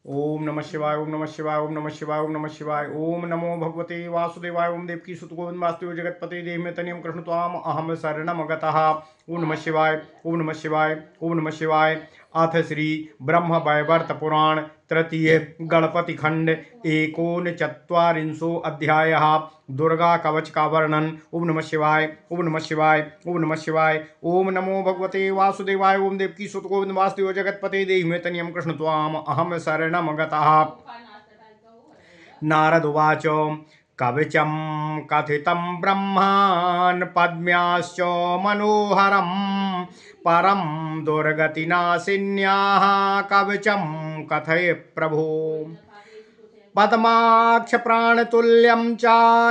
ओम नमः शिवाय ओम नमः शिवाय ओम नमः शिवाय ओम नमः शिवाय ओम नमो भगवते वासुदेवाय ओम देवकी सुत गोविंद वासुदेव जगतपते देह में तनियम कृष्ण त्वाम अहम शरणम गतः। ओम नमः शिवाय ओम नमः शिवाय ओम नमः शिवाय। अथ श्री ब्रह्म वैवर्त पुराण तृतीय गणपति खंड एकोन चत्वारिंशो अध्याय दुर्गा कवच का वर्णन। ओम नमः शिवाय ओम नमः शिवाय ओम नमः शिवाय। ओम नमो भगवते वासुदेवाय ओम देवकी सुत गोविंद वासुदेव जगतपते देहि में तनियम कृष्ण त्वाम अहम शरणम गतः। नारद उवाच कवचं कथितं ब्रह्मान् पद्म्याश्च मनोहरं परं दुर्गतिनाशिन्याः कवचं कथय प्रभो। पद्माक्ष प्राणतुल्यं च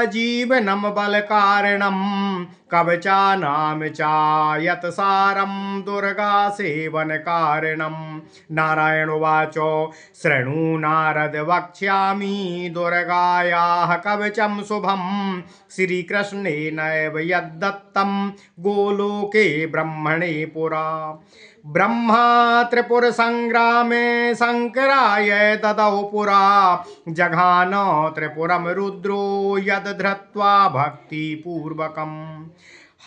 जीवनं बलकारणं कवचानां च यत्सारं दुर्गा सेवनकारणं। नारायण उवाच शृणु नारद वक्ष्यामि दुर्गायाः कवचं शुभं श्रीकृष्णेनैव यद्दत्तं गोलोके ब्रह्मणे पुरा। ब्रह्मा त्रिपुर संग्रामे शंकराय ददौ पुरा जघान त्रिपुरम रुद्रो यद धृत्वा भक्ति पूर्वकम।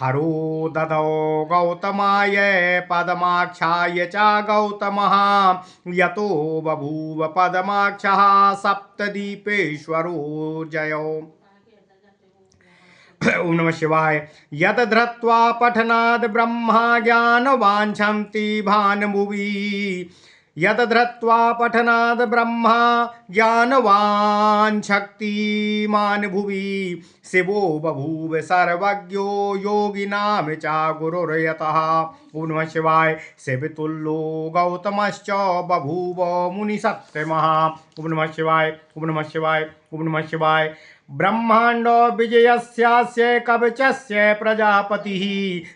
हरो ददौ गौतमाय पदमाक्षाय च गौतमः यतो बभूव पदमाक्षः सप्तदीपेश्वरो जयो। ओम नमः शिवाय। यद धृत्वा पठनाद ब्रह्मा ज्ञान वांछन्ति भानुभुवि। यद धृत्वा पठनाद ब्रह्मा ज्ञान वांछक्ति मान भुवि। शिवो बभूव सर्वज्ञो योगिनां च गुरुर्यतः। ओम नमः शिवाय। शिवतुल्यो गौतमश्च बभूव मुनिसत्तमः। ओम नमः शिवाय ओम नमः शिवाय ओम नमः शिवाय। ब्रह्मांड विजयस्यास्य कवचस्य प्रजापतिः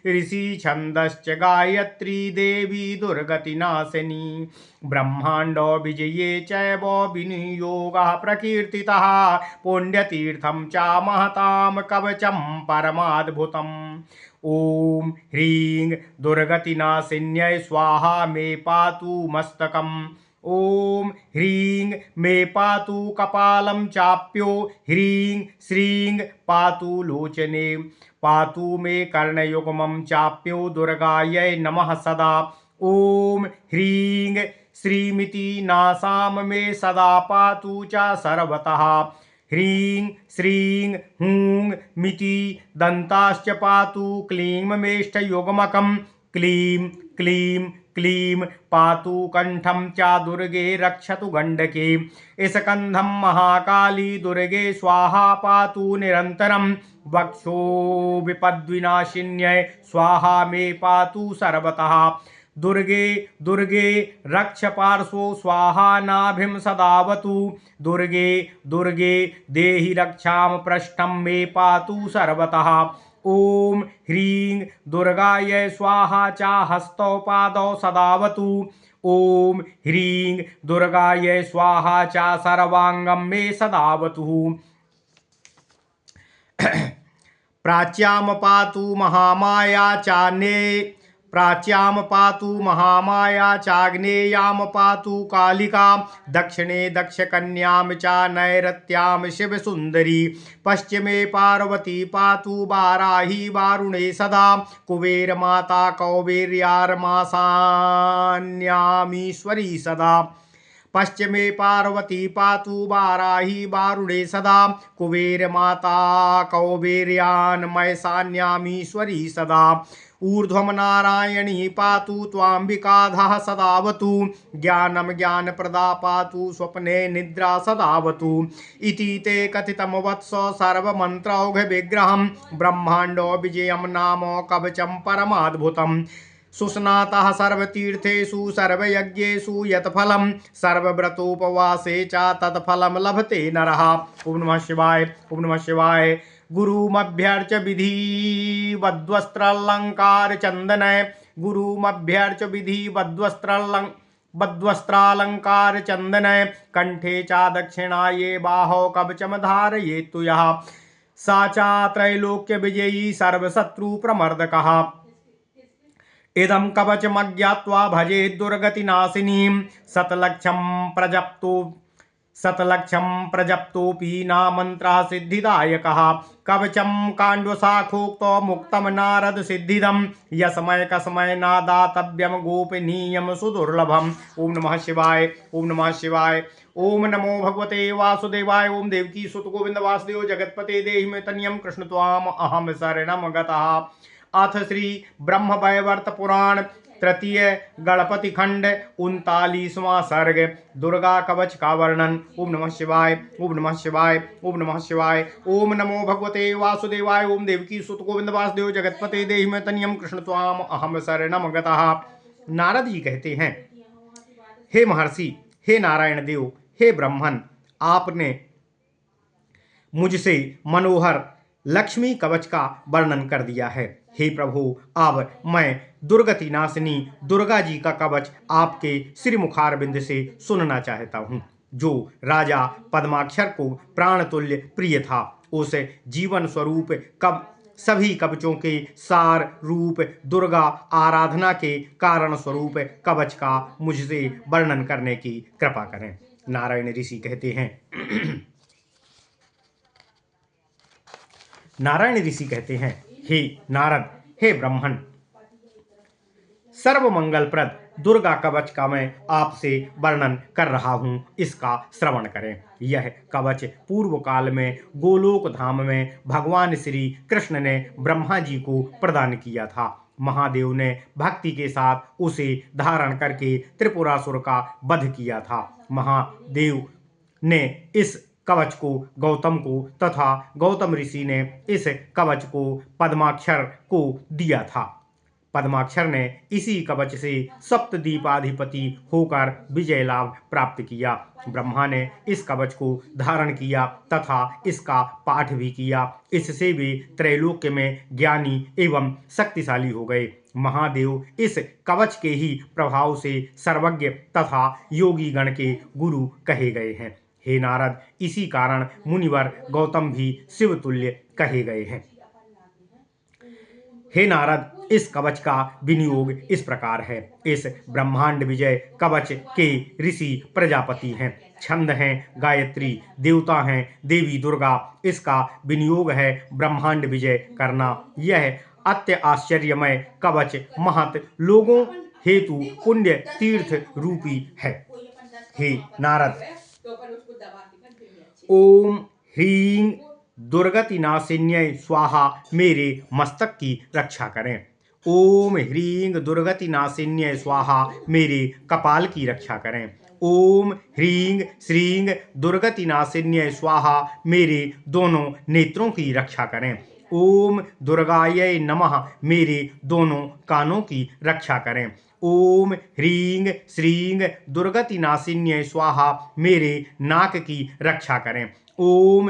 ऋषि छंदश्च गायत्री देवी दुर्गतिनाशिनी। ब्रह्मांड विजये चैव विनियोगः प्रकीर्तितः पुण्यतीर्थं च महतां कवचं परमाद्भुतम्। ओम ह्रीं दुर्गतिनाशिन्यै स्वाहा मे पातु मस्तकम्। ओम ह्रीं मे पातु कपालं चाप्यो ह्रीं श्रीं पातु लोचने। पातु मे कर्णयुग्मं चाप्यो दुर्गायै नमः सदा। ओम ह्रीं श्रीमिति नासां मे सदा पातु च सर्वतः। ह्रीं श्रीं हूं मिति दन्ताश्च पातु क्लीं मेष्ठयुग्मकं। क्लीं क्लीं क्लीं पातु कंठं च दुर्गे रक्षतु गंडके। स्कंधं महाकाली दुर्गे स्वाहा पातु निरन्तरं। वक्षो विपद्विनाशिन्यै स्वाहा मे पातु सर्वतः। दुर्गे दुर्गे रक्ष पार्श्वो स्वाहा नाभिं सदावतु। दुर्गे दुर्गे देहि रक्षां पृष्ठं मे पातु सर्वतः। ओम ह्रीं दुर्गायै स्वाहा च हस्तौ पादौ सदावतु। ओम ह्रीं दुर्गायै स्वाहा च सर्वांगं मे सदावतु। प्राच्यां पातु महामाया चान्ये प्राच्यां पातु महामाया चाग्नेयां पातु कालिका। दक्षिणे दक्षकन्यां च नैऋत्यां शिवसुन्दरी। पश्चिमे पार्वती पातु वाराही वारुणे सदा। कुबेरमाता कौबेर्यार्मासान्यामीश्वरी सदा। पश्चिमे पार्वती पातु वाराही वारुणे सदा। कुबेर माता कौबेर्यान्मयसान्यामीश्वरी सदा। ऊर्ध्वं नारायणी पातु त्वाम्बिकाधः सदावतु। ज्ञानं ज्ञानप्रदा पातु स्वप्ने निद्रा सदावतु। इति ते कथितं वत्स सर्वमन्त्रौघविग्रहं ब्रह्माण्डो विजयं नाम कवचं परमाद्भुतम्। सुस्नातः सर्वतीर्थेषु सर्वयज्ञेषु यत्फलं सर्वव्रतोपवासे च तत्फलं लभते नरः। ओम नमः शिवाय ओम नमः शिवाय। गुरुमभ्यर्च विधिवद्वस्त्रालंकार चंदनय। गुरुमभ्यर्च विधिवद्वस्त्रालंकार चंदनय। कंठे च दक्षिणाये बाहौ कवचं धारयेत्तु यः सा च त्रैलोक्य विजयी सर्वशत्रु प्रमर्दकः। इदं कवचमज्ञात्वा भजे दुर्गतिनाशिनीं शतलक्षं प्रजप्तोऽपि नामन्त्रः सिद्धिदायकः कवचं काण्डशाखोक्तो मुक्तं नारद सिद्धिदं यस्मै कस्मै नादातव्यं गोपनीयं सुदुर्लभम्। ओम नमः शिवाय। ओम नमः शिवाय। ओम नमो भगवते वासुदेवाय। ओम देवकी सुत गोविंद वासुदेव जगतपते देहि मे तनियं कृष्ण त्वाम अहम शरणं गतः। अथ श्री ब्रह्म वैवर्त पुराण तृतीय गणपति खंड 39वां सर्ग दुर्गा कवच का वर्णन। ओम नमः शिवाय। ओम नमः शिवाय। ओम नमः शिवाय। ओम नमो भगवते वासुदेवाय। ओम देवकी सुत गोविंद वासुदेव जगतपते देहि मे तनियं कृष्ण त्वाम अहम शरणं गतः। नारद जी कहते हैं, हे महर्षि, हे नारायण देव, हे ब्रह्मन, आपने मुझसे मनोहर लक्ष्मी कवच का वर्णन कर दिया है। हे प्रभु, अब मैं दुर्गति नाशिनी दुर्गा जी का कवच आपके श्रीमुखारविंद से सुनना चाहता हूँ, जो राजा पद्माक्षर को प्राणतुल्य प्रिय था। उस जीवन स्वरूप सभी कवचों के सार रूप दुर्गा आराधना के कारण स्वरूप कवच का मुझसे वर्णन करने की कृपा करें। नारायण ऋषि कहते हैं नारायण ऋषि कहते हैं, हे नारद, हे ब्रह्मन, सर्वमंगलप्रद दुर्गा कवच का मैं आपसे वर्णन कर रहा हूँ, इसका श्रवण करें। यह कवच पूर्व काल में गोलोक धाम में भगवान श्री कृष्ण ने ब्रह्मा जी को प्रदान किया था। महादेव ने भक्ति के साथ उसे धारण करके त्रिपुरासुर का वध किया था। महादेव ने इस कवच को गौतम को तथा गौतम ऋषि ने इस कवच को पद्माक्षर को दिया था। पद्माक्षर ने इसी कवच से सप्तद्वीपाधिपति होकर विजय लाभ प्राप्त किया। ब्रह्मा ने इस कवच को धारण किया तथा इसका पाठ भी किया। इससे वे त्रैलोक्य में ज्ञानी एवं शक्तिशाली हो गए। महादेव इस कवच के ही प्रभाव से सर्वज्ञ तथा योगी गण के गुरु कहे गए हैं। हे नारद, इसी कारण मुनिवर गौतम भी शिवतुल्य कहे गए हैं। हे नारद, इस कवच का विनियोग इस प्रकार है। इस ब्रह्मांड विजय कवच के ऋषि प्रजापति हैं, छंद हैं गायत्री, देवता हैं देवी दुर्गा। इसका विनियोग है ब्रह्मांड विजय करना। यह अत्य आश्चर्यमय कवच महत लोगों हेतु पुण्य तीर्थ रूपी है। हे नारद, ओम ह्रीं दुर्गति नाशिन्यै स्वाहा मेरे मस्तक की रक्षा करें। ओम ह्रीं दुर्गति नाशिन्यै स्वाहा मेरे कपाल की रक्षा करें। ओम ह्रीं श्रीं दुर्गति नाशिन्यै स्वाहा मेरे दोनों नेत्रों की रक्षा करें। ओम दुर्गायै नमः मेरे दोनों कानों की रक्षा करें। ओम ह्रीं श्रीं दुर्गति नाशिन्यै स्वाहा मेरे नाक की रक्षा करें। ओम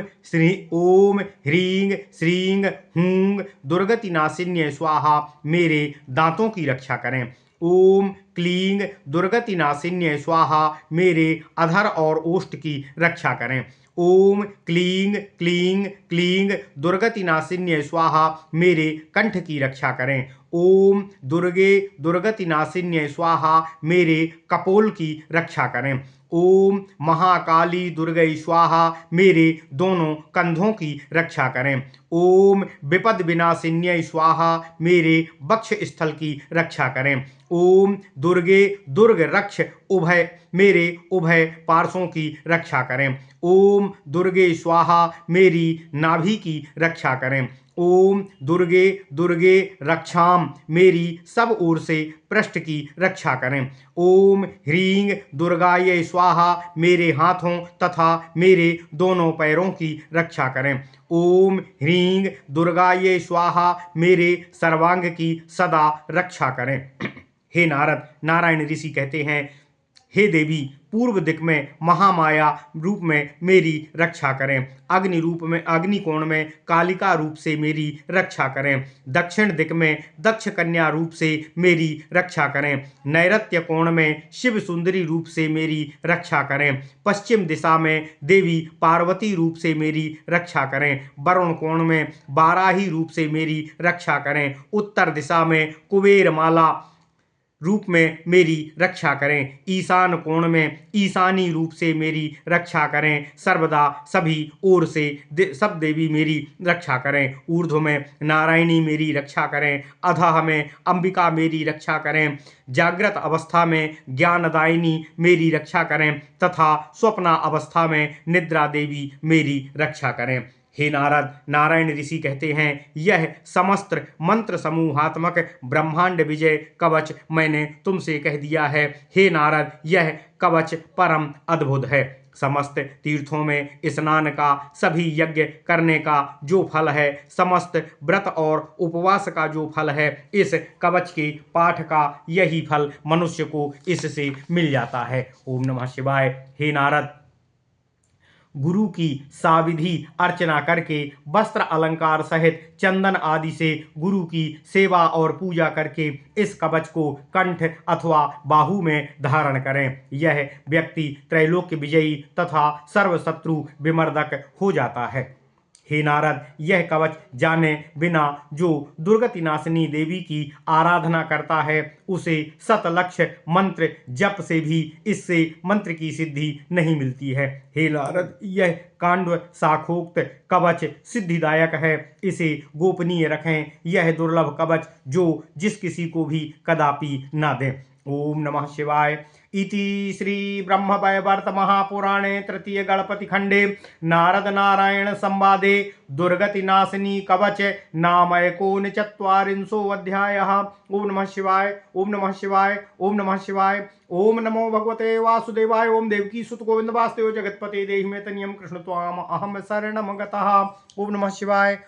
ह्रीं श्रीं हूं दुर्गति नाशिन्यै स्वाहा मेरे दांतों की रक्षा करें। ओम क्लीं दुर्गति नाशिन्यै स्वाहा मेरे अधर और ओष्ठ की रक्षा करें। ओम क्लीं क्लीं क्लीं दुर्गति नाशिन्यै स्वाहा मेरे कंठ की रक्षा करें। ओम दुर्गे दुर्गति नाशिन्यै स्वाहा मेरे कपोल की रक्षा करें। ओम महाकाली दुर्गै स्वाहा मेरे दोनों कंधों की रक्षा करें। ओम विपद विनाशिन्यै स्वाहा मेरे वक्ष स्थल की रक्षा करें। ओम दुर्गे दुर्ग रक्ष उभय मेरे उभय पार्श्वों की रक्षा करें। ओम दुर्गे स्वाहा मेरी नाभि की रक्षा करें। ओम दुर्गे दुर्गे रक्षाम मेरी सब ओर से पृष्ठ की रक्षा करें। ओम ह्रीं दुर्गायै स्वाहा मेरे हाथों तथा मेरे दोनों पैरों की रक्षा करें। ओम ह्रीं दुर्गायै स्वाहा मेरे सर्वांग की सदा रक्षा करें। हे नारद, नारायण ऋषि कहते हैं, हे देवी, पूर्व दिक में महामाया रूप में मेरी रक्षा करें। अग्नि रूप में अग्निकोण में कालिका रूप से मेरी रक्षा करें। दक्षिण दिक में दक्ष कन्या रूप से मेरी रक्षा करें। नैऋत्य कोण में शिव सुंदरी रूप से मेरी रक्षा करें। पश्चिम दिशा में देवी पार्वती रूप से मेरी रक्षा करें। वरुण कोण में बाराही रूप से मेरी रक्षा करें। उत्तर दिशा में कुबेर माला रूप में मेरी रक्षा करें, ईशान कोण में ईशानी रूप से मेरी रक्षा करें, सर्वदा सभी ओर से सब देवी मेरी रक्षा करें, ऊर्ध्व में नारायणी मेरी रक्षा करें, अधः में अंबिका मेरी रक्षा करें, जागृत अवस्था में ज्ञानदायिनी मेरी रक्षा करें तथा स्वप्न अवस्था में निद्रा देवी मेरी रक्षा करें। हे नारद, नारायण ऋषि कहते हैं, यह समस्त मंत्र समूहात्मक ब्रह्मांड विजय कवच मैंने तुमसे कह दिया है। हे नारद, यह कवच परम अद्भुत है। समस्त तीर्थों में स्नान का, सभी यज्ञ करने का जो फल है, समस्त व्रत और उपवास का जो फल है, इस कवच के पाठ का यही फल मनुष्य को इससे मिल जाता है। ओम नमः शिवाय। हे नारद, गुरु की साविधि अर्चना करके वस्त्र अलंकार सहित चंदन आदि से गुरु की सेवा और पूजा करके इस कवच को कंठ अथवा बाहु में धारण करें। यह व्यक्ति त्रैलोक्य विजयी तथा सर्व शत्रु विमर्दक हो जाता है। हे नारद, यह कवच जाने बिना जो दुर्गति नाशिनी देवी की आराधना करता है, उसे शतलक्ष मंत्र जप से भी इससे मंत्र की सिद्धि नहीं मिलती है। हे नारद, यह कांड शाखोक्त कवच सिद्धिदायक है, इसे गोपनीय रखें। यह दुर्लभ कवच जो जिस किसी को भी कदापि न दें। ओम नमः शिवाय। इति श्री ब्रह्मवैवर्त महापुराणे तृतीय गणपति खंडे नारद नारायण संवादे दुर्गति नाशिनी कवच नाम एकोनचत्वारिंशो अध्यायः। ओम नमः शिवाय। ओम नमः शिवाय। ओम नमः शिवाय। ओम नमो भगवते वासुदेवाय। ओम देवकी सुत गोविंद वासुदेव जगतपते देहि मे तनियम कृष्ण त्वाम अहम शरणम गतः। ओम नमः शिवाय।